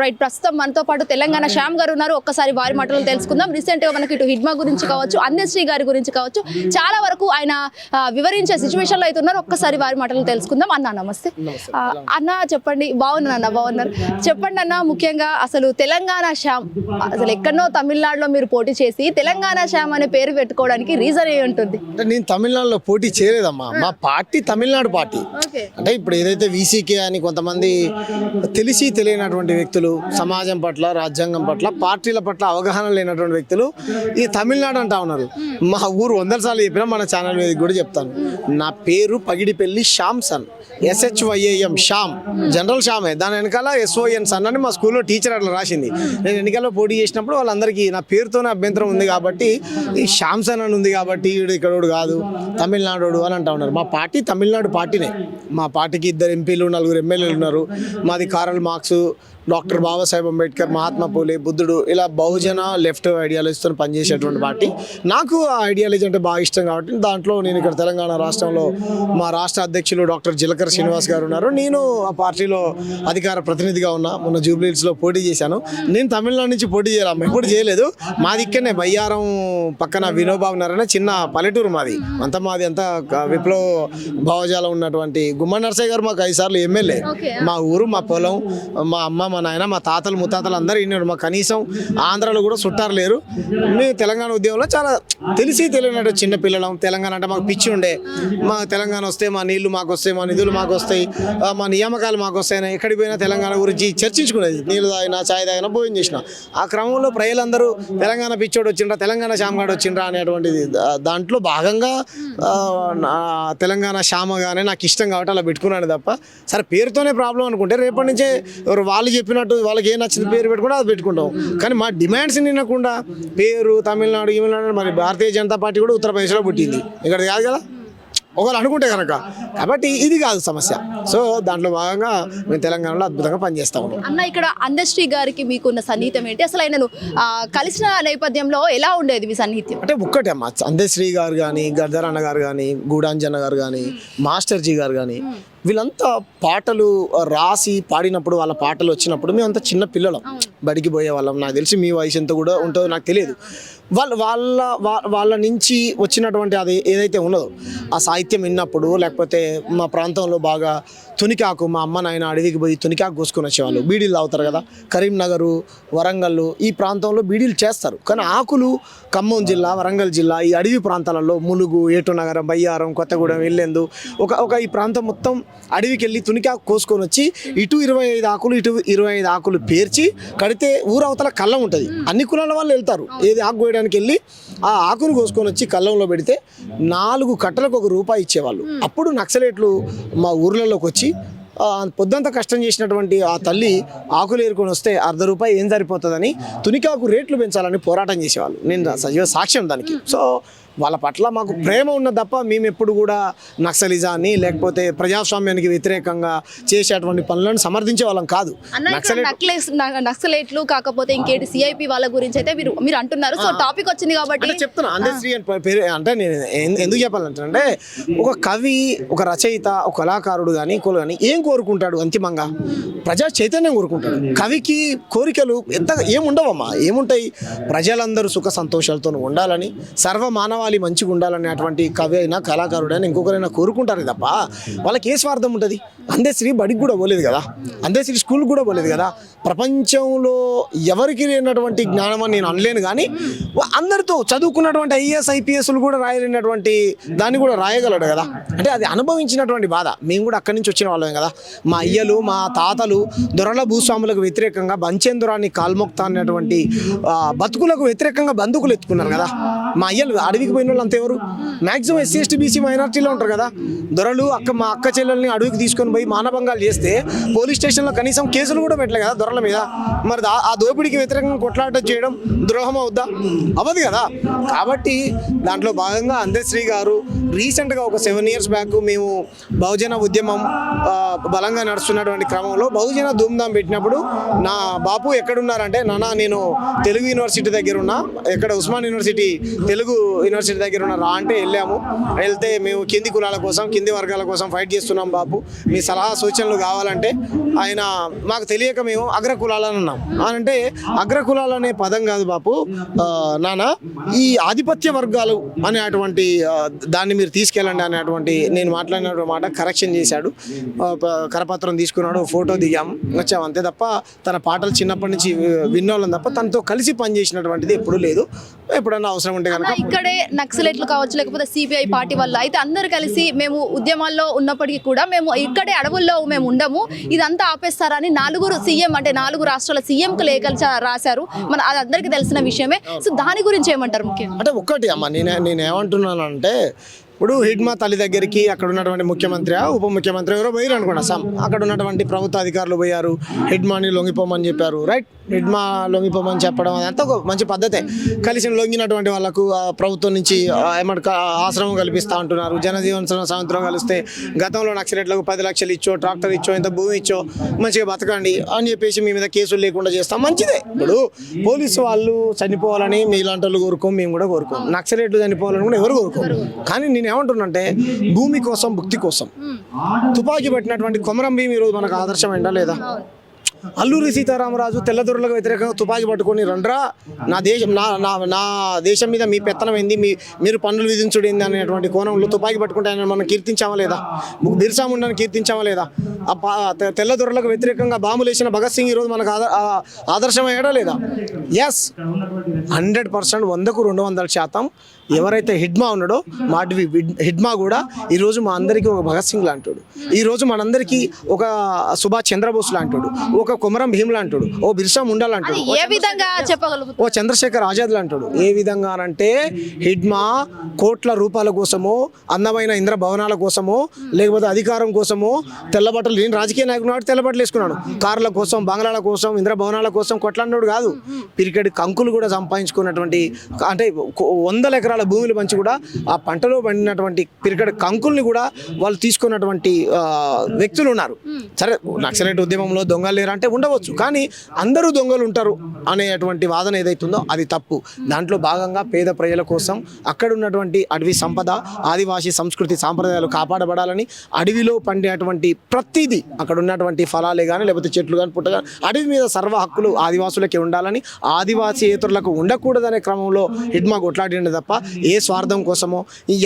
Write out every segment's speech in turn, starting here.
Right, ప్రస్తుతం మనతో పాటు తెలంగాణ శ్యామ్ గారు ఉన్నారు. ఒక్కసారి వారి మాటలు తెలుసుకుందాం. రీసెంట్ గా మనకి ఇటు హిడ్మా గురించి కావచ్చు, అందశ్రీ గారి గురించి కావచ్చు, చాలా వరకు ఆయన వివరించే సిచ్యువేషన్ లో అయితే ఉన్నారు. ఒక్కసారి వారి మాటలు తెలుసుకుందాం. అన్న నమస్తే. అన్న చెప్పండి. బాగున్నారు. చెప్పండి అన్న, ముఖ్యంగా అసలు తెలంగాణ శ్యామ్ అసలు ఎక్కడో తమిళనాడులో మీరు పోటీ చేసి తెలంగాణ శ్యామ్ అనే పేరు పెట్టుకోవడానికి రీజన్ ఏ ఉంటుంది? అంటే నేను తమిళనాడులో పోటీ చేయలేదమ్మా. మా పార్టీ తమిళనాడు పార్టీ. అంటే ఇప్పుడు ఏదైతే వీసీకే అని కొంతమంది తెలిసి తెలియనటువంటి వ్యక్తులు, సమాజం పట్ల, రాజ్యాంగం పట్ల, పార్టీల పట్ల అవగాహన లేనటువంటి వ్యక్తులు ఈ తమిళనాడు అంటా ఉన్నారు. మా ఊరు 100 సార్లు చెప్పినా మన ఛానల్ మీద కూడా చెప్తాను. నా పేరు Pagidipalli Shyam son, SHYAM Shyam, general శ్యామే. దాని వెనకాల SON సన్ అని మా స్కూల్లో టీచర్ అట్లా రాసింది. నేను ఎన్నికల్లో పోటీ చేసినప్పుడు వాళ్ళందరికీ నా పేరుతోనే అభ్యంతరం ఉంది కాబట్టి, ఈ శ్యామ్ సన్ అని ఉంది కాబట్టి వీడు ఇక్కడోడు కాదు, తమిళనాడు అని అంటా ఉన్నారు. మా పార్టీ తమిళనాడు పార్టీనే. మా పార్టీకి 2 ఎంపీలు, 4 ఎమ్మెల్యేలు ఉన్నారు. మాది Karl Marx, doctor Babasaheb Ambedkar, Mahatma Phule, బుద్ధుడు, ఇలా బహుజన లెఫ్ట్ ఐడియాలజీతో పనిచేసేటువంటి పార్టీ. నాకు ఆ ఐడియాలజీ అంటే బాగా ఇష్టం కాబట్టి దాంట్లో నేను ఇక్కడ తెలంగాణ రాష్ట్రంలో మా రాష్ట్ర అధ్యక్షులు డాక్టర్ జిలకర శ్రీనివాస్ గారు ఉన్నారు. నేను ఆ పార్టీలో అధికార ప్రతినిధిగా ఉన్నా. మొన్న జూబ్లీహిల్స్లో పోటీ చేశాను. నేను తమిళనాడు నుంచి పోటీ చేయాలి, ఎప్పుడు చేయలేదు. మాది ఇక్కడనే బయ్యారం పక్కన వినోబాబు నగర్ చిన్న పల్లెటూరు మాది. మాది అంతా విప్లవ భావజాలం ఉన్నటువంటి గుమ్మ నర్సయ్య గారు మాకు 5 సార్లు ఎమ్మెల్యే. మా ఊరు, మా పొలం, మా అమ్మ, మా నాయన, మా తాతలు ముత్తాతలు అందరూ ఇన్నారు. మా కనీసం ఆంధ్రాలో కూడా చుట్టారు లేరు. మేము తెలంగాణ ఉద్యమంలో చాలా తెలిసి తెలియనట్టు చిన్న పిల్లలం. తెలంగాణ అంటే మాకు పిచ్చి ఉండే. మా తెలంగాణ వస్తే మా నీళ్లు మాకు వస్తాయి, మా నిధులు మాకు వస్తాయి, మా నియామకాలు మాకు వస్తాయని ఎక్కడికి పోయినా తెలంగాణ గురించి చర్చించుకునేది. నీళ్ళు తాగినా, ఛాయ్ తాగినా, భోజనం చేసిన. ఆ క్రమంలో ప్రజలందరూ తెలంగాణ పిచ్చోడు వచ్చిండ్రా, తెలంగాణ శ్యామగాడు వచ్చిండ్రా అనేటువంటిది దాంట్లో భాగంగా తెలంగాణ శ్యామగానే నాకు ఇష్టం కాబట్టి అలా పెట్టుకున్నాను తప్ప, సరే పేరుతోనే ప్రాబ్లం అనుకుంటే రేపటి నుంచే వాళ్ళు చెప్పినట్టు వాళ్ళకి ఏ నచ్చిన పేరు పెట్టుకుంటే అది పెట్టుకుంటాం. కానీ మా డిమాండ్స్ వినకుండా పేరు తమిళనాడు మరి భారతీయ జనతా పార్టీ కూడా ఉత్తరప్రదేశ్లో పుట్టింది, ఇక్కడ కాదు కదా ఒకరు అనుకుంటే కనుక. కాబట్టి ఇది కాదు సమస్య. సో దాంట్లో భాగంగా మేము తెలంగాణలో అద్భుతంగా పనిచేస్తా ఉన్నాం. అన్న, ఇక్కడ అందశ్రీ గారికి మీకున్న సన్నిహితం ఏంటి? అసలు ఆయనను కలిసిన నేపథ్యంలో ఎలా ఉండేది మీ సన్నిహిత్యం? అంటే ఒక్కటే అమ్మా, అందశ్రీ గారు కానీ, గద్దర్ అన్న గారు కానీ, గూడాంజన్న గారు కానీ, మాస్టర్ జీ గారు కానీ, వీళ్ళంతా పాటలు రాసి పాడినప్పుడు, వాళ్ళ పాటలు వచ్చినప్పుడు మేమంతా చిన్న పిల్లలం, బడికి పోయే వాళ్ళం. నాకు తెలిసి మీ వయసు ఎంత కూడా ఉంటుందో నాకు తెలియదు. వాళ్ళ నుంచి వచ్చినటువంటి అది ఏదైతే ఉన్నదో ఆ సాహిత్యం విన్నప్పుడు, లేకపోతే మా ప్రాంతంలో బాగా తునికాకు, మా అమ్మ నాయన అడవికి పోయి తునికాకు కోసుకొని వచ్చేవాళ్ళు. బీడీలు తాగుతారు కదా, కరీంనగర్, వరంగల్ ఈ ప్రాంతంలో బీడీలు చేస్తారు. కానీ ఆకులు ఖమ్మం జిల్లా, వరంగల్ జిల్లా ఈ అడవి ప్రాంతాలలో ములుగు, ఏటునగరం, బయ్యారం, కొత్తగూడెం, ఇల్లెందు ఒక ఈ ప్రాంతం మొత్తం అడవికి వెళ్ళి తునికాకు కోసుకొని వచ్చి ఇటు 25 ఆకులు, ఇటు 25 ఆకులు పేర్చి కడితే ఊరవతల కళ్ళం ఉంటుంది. అన్ని కులాల వాళ్ళు వెళ్తారు. ఏది ఆకు కోయడానికి వెళ్ళి ఆ ఆకును కోసుకొని వచ్చి కళ్ళంలో పెడితే 4 కట్టలకు ₹1 ఇచ్చేవాళ్ళు. అప్పుడు నక్సలేట్లు మా ఊర్లలోకి వచ్చి పొద్దంతా కష్టం చేసినటువంటి ఆ తల్లి ఆకులు ఏరుకొని వస్తే ₹1 ఏం సరిపోతుందని తునికాకు రేట్లు పెంచాలని పోరాటం చేసేవాళ్ళు. నేను సజీవ సాక్ష్యం దానికి. సో వాళ్ళ పట్ల మాకు ప్రేమ ఉన్న తప్ప మేము ఎప్పుడు కూడా నక్సలిజాన్ని లేకపోతే ప్రజాస్వామ్యానికి వ్యతిరేకంగా చేసేటువంటి పనులను సమర్థించే వాళ్ళం కాదు. నక్సలైట్లు కాకపోతే ఇంకేంటి సిఐపి వాళ్ళ గురించి అయితే మీరు అంటున్నారు. సో టాపిక్ వచ్చింది కాబట్టి చెప్తున్నా. అందశ్రీ పేరు అంటే నేను ఎందుకు చెప్పాలంటే, ఒక కవి, ఒక రచయిత, ఒక కళాకారుడు కానీ ఏం కోరుకుంటాడు? అంతిమంగా ప్రజా చైతన్యం కోరుకుంటాడు. కవికి కోరికలు ఏముండవమ్మా, ఏముంటాయి? ప్రజలందరూ సుఖ సంతోషాలతో ఉండాలని, సర్వమానవ మంచిగా ఉండాలనేటువంటి కవి అయినా, కళాకారుడైనా, ఇంకొకరైనా కోరుకుంటారు తప్ప వాళ్ళకి ఏ స్వార్థం ఉంటుంది? అందశ్రీ బడికి కూడా పోలేదు కదా, అందశ్రీ స్కూల్కి కూడా పోలేదు కదా. ప్రపంచంలో ఎవరికి లేనటువంటి జ్ఞానం అని నేను అనలేను, కానీ అందరితో చదువుకున్నటువంటి IAS IPSలు కూడా రాయలేనటువంటి దాన్ని కూడా రాయగలడు కదా. అంటే అది అనుభవించినటువంటి బాధ. మేము కూడా అక్కడి నుంచి వచ్చిన వాళ్ళమే కదా. మా అయ్యలు, మా తాతలు దొరల భూస్వాములకు వ్యతిరేకంగా బంచేందురాన్ని కాల్మొక్తా అనేటువంటి బతుకులకు వ్యతిరేకంగా బందుకులు ఎత్తుకున్నారు కదా. మా అయ్యలు అడవికి పోయిన వాళ్ళు అంత ఎవరు? మ్యాక్సిమం SC ST BC మైనారిటీలో ఉంటారు కదా. దొరలు మా అక్క చెల్లెల్ని అడవికి తీసుకొని పోయి మానభంగాలు చేస్తే పోలీస్ స్టేషన్లో కనీసం కేసులు కూడా పెట్టలేదు కదా దొరల మీద. మరి ఆ దోపిడీకి వ్యతిరేకంగా కొట్లాట చేయడం ద్రోహం అవుద్దా? అవ్వదు కదా. కాబట్టి దాంట్లో భాగంగా అందశ్రీ గారు రీసెంట్గా ఒక 7 years బ్యాక్ మేము బహుజన ఉద్యమం బలంగా నడుస్తున్నటువంటి క్రమంలో బహుజన ధూమ్ధాం పెట్టినప్పుడు నా బాపు ఎక్కడున్నారంటే, నాన్న నేను తెలుగు యూనివర్సిటీ దగ్గర ఉన్నా, ఎక్కడ ఉస్మాన్ యూనివర్సిటీ తెలుగు యూనివర్సిటీ దగ్గర ఉన్న రా అంటే వెళ్ళాము. వెళ్తే మేము కింది కులాల కోసం, కింది వర్గాల కోసం ఫైట్ చేస్తున్నాం బాబు, మీ సలహా సూచనలు కావాలంటే ఆయన మాకు తెలియక మేము అగ్ర కులాలని అన్నాం. అంటే అగ్ర కులాలు అనే పదం కాదు బాపు నాన్న, ఈ ఆధిపత్య వర్గాలు అనేటువంటి దాన్ని మీరు తీసుకెళ్ళండి అనేటువంటి నేను మాట్లాడిన మాట కరెక్షన్ చేశాడు. కరపత్రం తీసుకున్నాడు, ఫోటో దిగాము, వచ్చాము అంతే తప్ప తన పాటలు చిన్నప్పటి నుంచి విన్నోళ్ళం తప్ప తనతో కలిసి పనిచేసినటువంటిది ఎప్పుడూ లేదు. ఎప్పుడన్నా అవసరం ఉంటే కనుక ఇక్కడే నక్సలైట్లు కావచ్చు, లేకపోతే సిపిఐ పార్టీ వల్ల అయితే అందరు కలిసి మేము ఉద్యమాల్లో ఉన్నప్పటికీ కూడా మేము ఇక్కడే అడవుల్లో మేము ఉండము, ఇదంతా ఆపేస్తారని 4 సీఎం అంటే 4 రాష్ట్రాల సీఎంకు లేఖలు రాశారు. మన అది అందరికీ తెలిసిన విషయమే. సో దాని గురించి ఏమంటారు ముఖ్యంగా? అంటే ఒక్కటి అమ్మ, నేనేమంటున్నాను అంటే ఇప్పుడు హిడ్మా తల్లి దగ్గరికి అక్కడ ఉన్నటువంటి ముఖ్యమంత్రి, ఉప ముఖ్యమంత్రి ఎవరో పోయారు అనుకున్నా, అక్కడ ఉన్నటువంటి ప్రభుత్వ అధికారులు పోయారు, హిడ్మాని లొంగిపోమని చెప్పారు. రైట్, హిడ్మా లొంగిపోమని చెప్పడం అదంతా ఒక మంచి పద్ధతే. కలిసి లొంగినటువంటి వాళ్ళకు ప్రభుత్వం నుంచి ఏమంటారు ఆశ్రమం కల్పిస్తూ ఉంటున్నారు. జనజీవన సాయంత్రం కలిస్తే గతంలో నక్సలైట్లకు 10 లక్షలు ఇచ్చో, ట్రాక్టర్ ఇచ్చో, ఇంత భూమి ఇచ్చో, మంచిగా బతకండి అని చెప్పేసి మీ మీద కేసులు లేకుండా చేస్తాం, మంచిదే. ఇప్పుడు పోలీసు వాళ్ళు చనిపోవాలని మీలాంటి వాళ్ళు కోరుకోం, మేము కూడా కోరుకోం. నక్సలైట్లు చనిపోవాలని కూడా ఎవరు కోరుకోం. కానీ నేను ఏమంటున్నంటే భూమి కోసం, భుక్తి కోసం తుపాకీ పట్టినటువంటి కొమరం భీమ్ ఈరోజు మనకు ఆదర్శమైందా లేదా? అల్లూరి సీతారామరాజు తెల్లదొరలకు వ్యతిరేకంగా తుపాకీ పట్టుకొని రండ్రా, నా దేశం మీద మీ పెత్తనం ఏంది, మీరు పన్నులు విధించుడు ఏంది అనేటువంటి కోణంలో తుపాకీ పట్టుకుంటే ఆయన మనం కీర్తించామా లేదా? బిర్సా ముండాని కీర్తించామా లేదా? తెల్లదొరలకు వ్యతిరేకంగా బాంబులు వేసిన భగత్ సింగ్ ఈరోజు మనకు ఆదర్శమయ్యాడా లేదా? ఎస్, 100%, 100కు 200% ఎవరైతే హిడ్మా ఉన్నాడో మాటివి హిడ్మా కూడా ఈరోజు మా అందరికీ ఒక భగత్ సింగ్ లాంటాడు, ఈరోజు మనందరికీ ఒక సుభాష్ చంద్రబోస్ లాంటాడు, ఒక కొమరం భీమ్ లాంటాడు, ఓ బిర్సా ముండా లాంటాడు, ఏ విధంగా చెప్పగలుగుతారు, ఓ చంద్రశేఖర్ ఆజాద్ లాంటాడు. ఏ విధంగా అంటే హిడ్మా కోట్ల రూపాయల కోసమో, అందమైన ఇంద్ర భవనాల కోసమో, లేకపోతే అధికారం కోసమో తెల్లబట్టలు, నేను రాజకీయ నాయకుడు కాబట్టి తెల్లబట్టలు వేసుకున్నాను, కార్ల కోసం, బంగ్లాల కోసం, ఇంద్ర భవనాల కోసం కొట్లాడినోడు కాదు. పిరికెడి కంకులు కూడా సంపాదించుకున్నటువంటి, అంటే 100 ఎకరాల భూములు పంచి కూడా ఆ పంటలో పండినటువంటి పిరికెడి కంకుల్ని కూడా వాళ్ళు తీసుకున్నటువంటి వ్యక్తులు ఉన్నారు. సరే, నక్సలైట్ ఉద్యమంలో దొంగలు లేరా అంటే ఉండవచ్చు, కానీ అందరూ దొంగలు ఉంటారు అనేటువంటి వాదన ఏదైతుందో అది తప్పు. దాంట్లో భాగంగా పేద ప్రజల కోసం అక్కడ ఉన్నటువంటి అడవి సంపద, ఆదివాసీ సంస్కృతి సాంప్రదాయాలు కాపాడబడాలని, అడవిలో పండేటువంటి ప్రతిదీ అక్కడ ఉన్నటువంటి ఫలాలే కానీ లేకపోతే చెట్లు కానీ పుట్ట కానీ అడవి మీద సర్వ హక్కులు ఆదివాసులకే ఉండాలని, ఆదివాసీయేతరులకు ఉండకూడదనే క్రమంలో హిడ్మా కొట్లాడింది తప్ప ఏ స్వార్థం కోసమో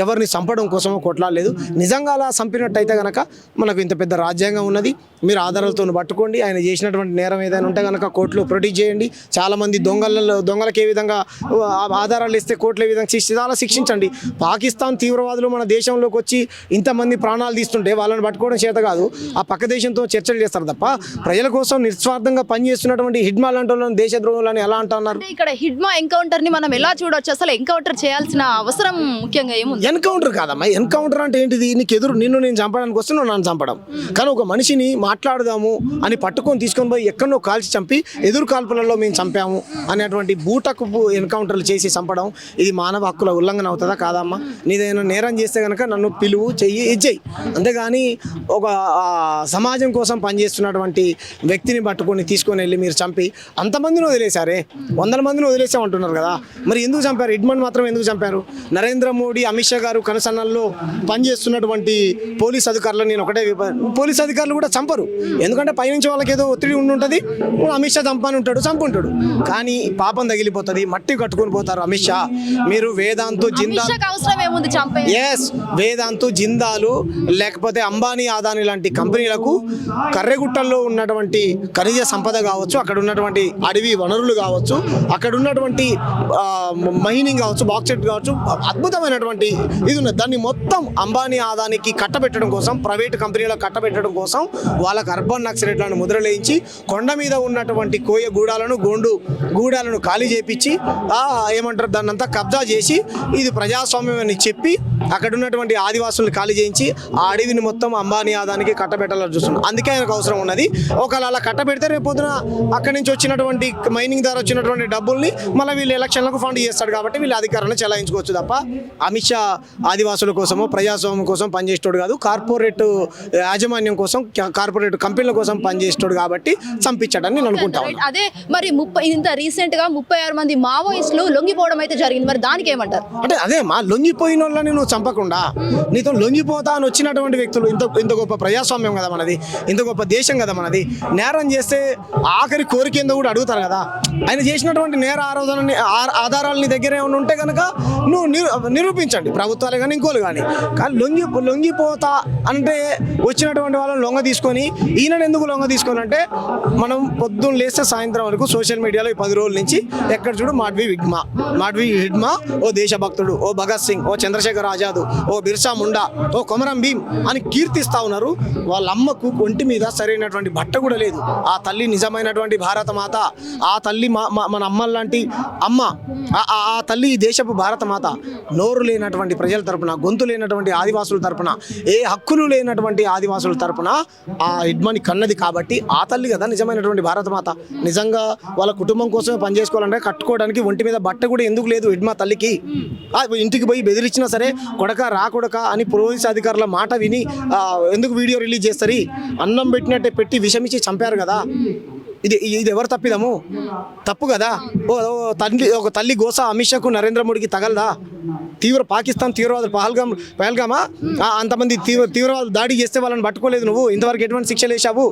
ఎవరిని చంపడం కోసమో కొట్లాడలేదు. నిజంగా అలా చంపినట్టయితే కనుక మనకు ఇంత పెద్ద రాజ్యాంగం ఉన్నది, మీరు ఆధారాలతో పట్టుకోండి, ఆయన చేసినటువంటి నేరం ఏదైనా ఉంటే కనుక కోర్టులో ప్రొడ్యూస్ చేయండి. చాలామంది దొంగలకు ఏ విధంగా ఆధారాలు ఇస్తే కోర్టులు ఏ విధంగా చాలా శిక్షించండి. పాకిస్తాన్ తీవ్రవాదులు మన దేశంలోకి వచ్చి ఇంతమంది ప్రాణాలు తీస్తుంటే వాళ్ళని పట్టుకోవడం చేత కాదు, ఆ పక్క దేశంతో చర్చలు చేస్తారు తప్ప ప్రజల కోసం నిస్వార్థంగా పనిచేస్తున్నటువంటి హిడ్మా లాంటి వాళ్ళని దేశద్రోహులని ఎలా అంటున్నారు? ఇక్కడ హిడ్మా ఎన్కౌంటర్ ని మనం ఎలా చూడొచ్చు? అసలు ఎన్కౌంటర్ చేయాల్సిన అవసరం ముఖ్యంగా ఏముంది? ఎన్కౌంటర్ కాదమ్మా, ఎన్కౌంటర్ అంటే ఏంటిది? నీకు ఎదురు నిన్ను నేను చంపడానికి వస్తే నువ్వు నన్ను చంపడం. కానీ ఒక మనిషిని మాట్లాడదాము అని పట్టుకొని తీసుకొని పోయి ఎక్కడో కాల్చి చంపి ఎదురు కాల్పులలో మేము చంపాము అనేటువంటి బూటకు ఎన్కౌంటర్లు చేసి చంపడం, ఇది మానవ హక్కుల ఉల్లంఘన అవుతుందా కాదమ్మా? నీదైనా నేరం చేస్తే కనుక నన్ను పిలువు, చెయ్యి, ఇచ్చేయి. అంతేగాని ఒక సమాజం కోసం పనిచేస్తున్నటువంటి వ్యక్తిని పట్టుకొని తీసుకొని వెళ్ళి మీరు చంపి అంతమందిని వదిలేశారే, 100 మందిని వదిలేసామంటున్నారు కదా, మరి ఎందుకు చంపారు? హిడ్మన్ మాత్రం ఎందుకు చంపారు? నరేంద్ర మోడీ, అమిత్ షా గారు కనసన్నల్లో పనిచేస్తున్నటువంటి పోలీస్ అధికారులను నేను ఒకటే, పోలీస్ అధికారులు కూడా చంపరు, ఎందుకంటే పైనుంచి వాళ్ళకి ఏదో ఒత్తిడి ఉంటుంటుంది, అమిత్ షా చంపని ఉంటాడు, చంపుంటాడు, కానీ పాపం తగిలిపోతుంది, మట్టి కట్టుకొని పోతారు. అమిత్ షా మీరు వేదాంతు, జిందాల్, వేదాంతు, జిందాలు లేకపోతే అంబానీ, అదానీ లాంటి కంపెనీలకు కర్రెగుట్టల్లో ఉన్నటువంటి ఖనిజ సంపద కావచ్చు, అక్కడ ఉన్నటువంటి అడవి వనరులు కావచ్చు, అక్కడ ఉన్నటువంటి మైనింగ్ కావచ్చు, బాక్సెట్ కావచ్చు, అద్భుతమైనటువంటి ఇది ఉన్నది. దాన్ని మొత్తం అంబానీ, అదానికి కట్టబెట్టడం కోసం, ప్రైవేట్ కంపెనీలకు కట్టబెట్టడం కోసం వాళ్ళకు అర్బన్ నక్సలైట్లను ముద్రలేయించి కొండ మీద ఉన్నటువంటి కోయ గూడాలను, గూడాలను ఖాళీ చేపించి ఏమంటారు దాన్ని అంతా కబ్జా చేసి ఇది ప్రజాస్వామ్యం అని చెప్పి అక్కడ ఉన్నటువంటి ఆదివాసులను ఖాళీ చేయించి ఆ అడవిని మొత్తం అంబానీ, అదానికి కట్టబెట్టాలని చూస్తున్నారు. అందుకే ఆయనకు అవసరం ఉన్నది. ఒకవేళ అలా కట్టబెడితే రేపు పొద్దున అక్కడి నుంచి వచ్చినటువంటి మైనింగ్ ద్వారా వచ్చినటువంటి డబ్బుల్ని మళ్ళీ వీళ్ళు ఎలక్షన్లకు ఫండ్ చేస్తాడు కాబట్టి వీళ్ళు అధికారాన్ని చెలాయించుకోవచ్చు తప్ప అమిత్ షా ఆదివాసుల కోసమో ప్రజాస్వామ్యం కోసం పనిచేసేటోడు కాదు, కార్పొరేట్ యాజమాన్యం కోసం, కార్పొరేట్ కంపెనీల కోసం పనిచేసేటోడు కాబట్టి చంపించాడని నేను అనుకుంటాను. అదే మరి ఇంత రీసెంట్ గా 36 మంది మావోయిస్టులు లొంగిపోవడం అయితే జరిగింది. మరి దానికి ఏమంటారు? అంటే అదే మా లొంగిపోయిన వాళ్ళని నువ్వు చంపకుండా నీతో లొంగిపోతా అని వచ్చినటువంటి వ్యక్తులు, ఇంత గొప్ప ప్రజాస్వామ్యం కదా మనది, ఇంత గొప్ప దేశం కదా మనది, నేరం చేస్తే ఆఖరి కోరిక ఏందో కూడా అడుగుతారు కదా. ఆయన చేసినటువంటి నేర ఆధారాలు నీ దగ్గర ఏమైనా ఉంటే కనుక నువ్వు నిరూపించండి, ప్రభుత్వాలే కానీ ఇంకోలు కానీ. కానీ లొంగిపోతా అంటే వచ్చినటువంటి వాళ్ళని లొంగ తీసుకొని ఈయన ఎందుకు లొంగ తీసుకోవాలంటే మనం పొద్దున్న లేస్తే సాయంత్రం వరకు సోషల్ మీడియాలో ఈ 10 రోజుల నుంచి ఎక్కడ చూడు మాడ్వి హిడ్మా, ఓ దేశభక్తుడు, ఓ భగత్ సింగ్, ఓ చంద్రశేఖర్ ఆజాద్, ఓ బిర్సా ముండా, ఓ కొమరం భీమ్ అని కీర్తిస్తా ఉన్నారు. వాళ్ళ అమ్మకు ఒంటి మీద సరైనటువంటి బట్ట కూడా లేదు. ఆ తల్లి నిజమైనటువంటి భారత మాత, ఆ తల్లి మన అమ్మ లాంటి అమ్మ, ఆ తల్లి ఈ దేశపు భారత మాత. నోరు లేనటువంటి ప్రజల తరపున, గొంతు లేనటువంటి ఆదివాసుల తరపున, ఏ హక్కులు లేనటువంటి ఆదివాసుల తరపున ఆ హిడ్మాని కన్నది కాబట్టి ఆ తల్లి కదా నిజమైనటువంటి భారత మాత. నిజంగా వాళ్ళ కుటుంబం కోసమే పనిచేసుకోవాలంటే కట్టుకోవడానికి ఒంటి మీద బట్ట కూడా ఎందుకు లేదు హిడ్మా తల్లికి? ఇంటికి పోయి బెదిరించినా సరే కొడక రా కొడక అని పోలీస్ అధికారుల మాట విని ఎందుకు వీడియో రిలీజ్ చేస్తారు? అన్నం పెట్టినట్టే పెట్టి విషమిచ్చి చంపారు కదా. ఇది ఎవరు తప్పిదము? తప్పు కదా. ఒక తల్లి గోస అమిత్ షాకు నరేంద్ర మోడీకి తగలదా? పాకిస్తాన్ తీవ్రవాదులు పహల్గామా అంతమంది తీవ్రవాదులు దాడి చేస్తే వాళ్ళని పట్టుకోలేదు నువ్వు, ఇంతవరకు ఎటువంటి శిక్షలు వేసావు?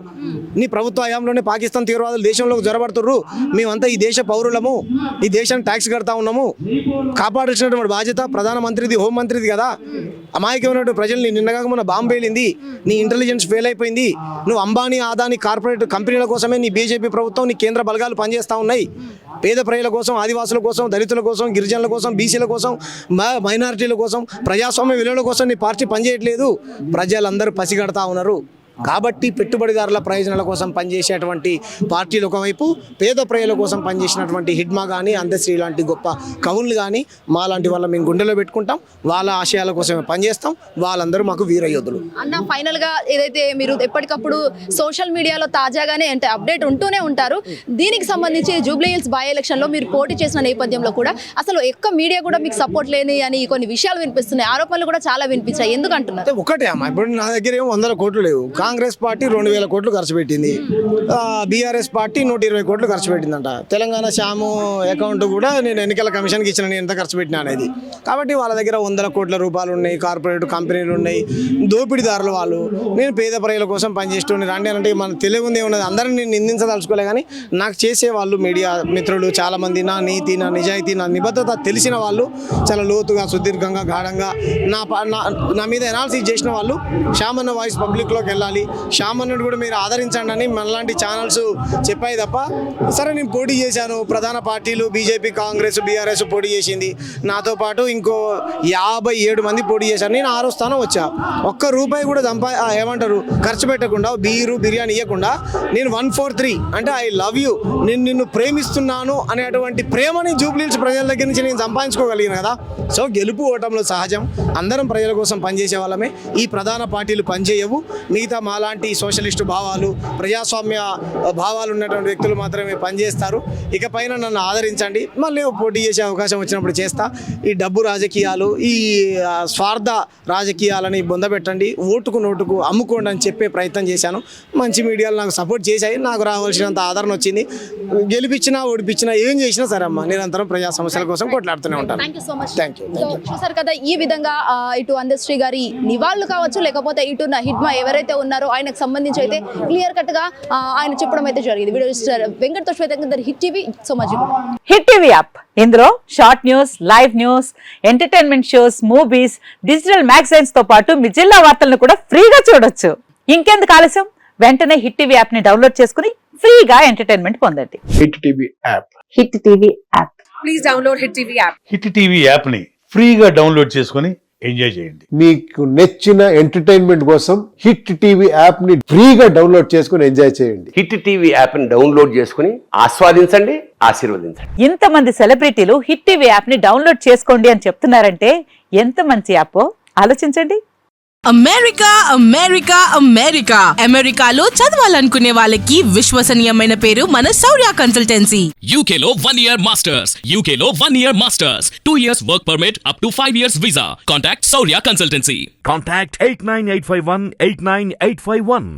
నీ ప్రభుత్వ హయాంలోనే పాకిస్తాన్ తీవ్రవాదులు దేశంలోకి జొరబడుతుర్రు. మేమంతా ఈ దేశ పౌరులము, ఈ దేశానికి ట్యాక్స్ కడతా ఉన్నాము. కాపాడాల్సినటువంటి బాధ్యత ప్రధానమంత్రిది, హోంమంత్రిది కదా. అమాయకమైనటువంటి ప్రజల్ని నిన్నగాక మన బాంబు పేలింది, నీ ఇంటెలిజెన్స్ ఫెయిల్ అయిపోయింది. నువ్వు అంబానీ అదానీ కార్పొరేట్ కంపెనీల కోసమే నీ బీజేపీ ప్రభుత్వం, నీ కేంద్ర బలగాలు పనిచేస్తూ ఉన్నాయి. పేద ప్రజల కోసం, ఆదివాసుల కోసం, దళితుల కోసం, గిరిజనుల కోసం, బీసీల కోసం, మైనారిటీల కోసం, ప్రజాస్వామ్య విలువల కోసం నీ పార్టీ పనిచేయట్లేదు. ప్రజలందరూ పసిగడతా ఉన్నారు. కాబట్టి పెట్టుబడిదారుల ప్రయోజనాల కోసం పనిచేసేటువంటి పార్టీలు ఒకవైపు, పేద ప్రజల కోసం పనిచేసినటువంటి హిడ్మా కానీ, అందశ్రీ లాంటి గొప్ప కవులు కానీ మాలాంటి వాళ్ళ మేము గుండెలో పెట్టుకుంటాం. వాళ్ళ ఆశయాల కోసమే పనిచేస్తాం. వాళ్ళందరూ మాకు వీరయోధులు. అన్న ఫైనల్గా ఏదైతే మీరు ఎప్పటికప్పుడు సోషల్ మీడియాలో తాజాగానే అంటే అప్డేట్ ఉంటూనే ఉంటారు. దీనికి సంబంధించి జూబ్లీ హిల్స్ బై ఎలక్షన్లో మీరు పోటీ చేసిన నేపథ్యంలో కూడా అసలు ఎక్కువ మీడియా కూడా మీకు సపోర్ట్ లేని అని కొన్ని విషయాలు వినిపిస్తున్నాయి, ఆరోపణలు కూడా చాలా వినిపించాయి. ఎందుకు అంటున్నారు? ఒకటే అమ్మా, ఇప్పుడు నా దగ్గర ఏమో 100 కోట్లు లేవు. కాంగ్రెస్ పార్టీ 2000 కోట్లు ఖర్చు పెట్టింది. బీఆర్ఎస్ పార్టీ 120 కోట్లు ఖర్చు పెట్టిందంట. తెలంగాణ శ్యాము అకౌంట్ కూడా నేను ఎన్నికల కమిషన్కి ఇచ్చిన, నేను ఎంత ఖర్చు పెట్టినా అనేది. కాబట్టి వాళ్ళ దగ్గర 100 కోట్ల రూపాయలు ఉన్నాయి, కార్పొరేట్ కంపెనీలు ఉన్నాయి, దోపిడీదారులు వాళ్ళు. నేను పేద ప్రజల కోసం పనిచేస్తుండే రండి అంటే మన తెలివి ఉంది ఉన్నది. అందరిని నేను నిందించదలుచుకోలే, కానీ నాకు చేసేవాళ్ళు మీడియా మిత్రులు చాలామంది, నా నీతి, నా నిజాయితీ, నా నిబద్ధత తెలిసిన వాళ్ళు, చాలా లోతుగా, సుదీర్ఘంగా, గాఢంగా నా మీద ఎనాలిసిస్ చేసిన వాళ్ళు. శ్యామన్న వాయిస్ పబ్లిక్లోకి వెళ్ళాలి, శ్యామన్నను కూడా మీరు ఆదరించండి అని మనలాంటి ఛానల్స్ చెప్పాయి తప్ప, సరే నేను పోటీ చేశాను. ప్రధాన పార్టీలు బీజేపీ, కాంగ్రెస్, బీఆర్ఎస్ పోటీ చేసింది. నాతో పాటు ఇంకో 57 మంది పోటీ చేశారు. నేను 6వ స్థానం వచ్చా. ఒక్క రూపాయి కూడా ఏమంటారు ఖర్చు పెట్టకుండా, బిర్యానీ ఇవ్వకుండా నేను 143 అంటే ఐ లవ్ యూ, నేను నిన్ను ప్రేమిస్తున్నాను అనేటువంటి ప్రేమని జూబ్లీ హిల్స్ ప్రజల దగ్గర నుంచి నేను సంపాదించుకోగలిగాను కదా. సో గెలుపు ఓటంలో సహజం. అందరం ప్రజల కోసం పనిచేసే వాళ్ళమే. ఈ ప్రధాన పార్టీలు పనిచేయవు. మిగతా మాలాంటి సోషలిస్టు భావాలు, ప్రజాస్వామ్య భావాలు ఉన్నటువంటి వ్యక్తులు మాత్రమే పనిచేస్తారు. ఇకపైన నన్ను ఆదరించండి. మళ్ళీ పోటీ చేసే అవకాశం వచ్చినప్పుడు చేస్తా. ఈ డబ్బు రాజకీయాలు, ఈ స్వార్థ రాజకీయాలని బొందబెట్టండి, ఓటుకు నోటుకు అమ్ముకోండి అని చెప్పే ప్రయత్నం చేశాను. మంచి మీడియాలు నాకు సపోర్ట్ చేశాయి. నాకు రావాల్సినంత ఆదరణ వచ్చింది. గెలిపించినా ఓడిపించినా ఏం చేసినా సరే అమ్మ, నిరంతరం ప్రజా సమస్యల కోసం కొట్లాడుతూనే ఉంటాను. Thank you. చూసారు కదా, ఈ విధంగా ఇటు అందశ్రీ గారి నివాళులు కావచ్చు, లేకపోతే ఇటు హిడ్మా ఎవరైతే ఉన్నారో ఆయనకు సంబంధించి అయితే క్లియర్ కట్ గా ఆయన చెప్పడం అయితే జరిగింది. వీడియో వెంకటతో Shweta, hit TV. So much hit TV app, ఇందులో short news, live news, entertainment shows, movies, digital magazines తో పాటు మీ జిల్లా వార్తలను కూడా ఫ్రీగా చూడొచ్చు. ఇంకెందుకు ఆలస్యం, వెంటనే హిట్ టీవీ యాప్ ని డౌన్లోడ్ చేసుకుని ఫ్రీగా ఎంటర్టైన్మెంట్ పొందండి. Hit TV app. Hit TV app. Please download hit TV app. Hit TV app ని ఫ్రీగా డౌన్లోడ్ చేసుకుని ఎంజాయ్ చేయండి. మీకు నచ్చిన ఎంటర్టైన్మెంట్ కోసం హిట్ టీవీ యాప్ ని ఫ్రీగా డౌన్లోడ్ చేసుకుని ఎంజాయ్ చేయండి. హిట్ టీవీ యాప్ ని డౌన్లోడ్ చేసుకుని ఆస్వాదించండి, ఆశీర్వదించండి. ఇంతమంది సెలబ్రిటీలు హిట్ టీవీ యాప్ ని డౌన్లోడ్ చేసుకోండి అని చెప్తున్నారంటే ఎంత మంచి యాప్ ఆలోచించండి. అమెరికా అమెరికా అమెరికా అమెరికాలో చదవాలనుకునే వాళ్ళకి విశ్వసనీయమైన పేరు మన శౌర్య కన్సల్టెన్సీ. UK లో 1 year masters. UK లో 1 year masters. 2 years work permit up to 5 years visa. Contact Saurya Consultancy. Contact 89851 89851.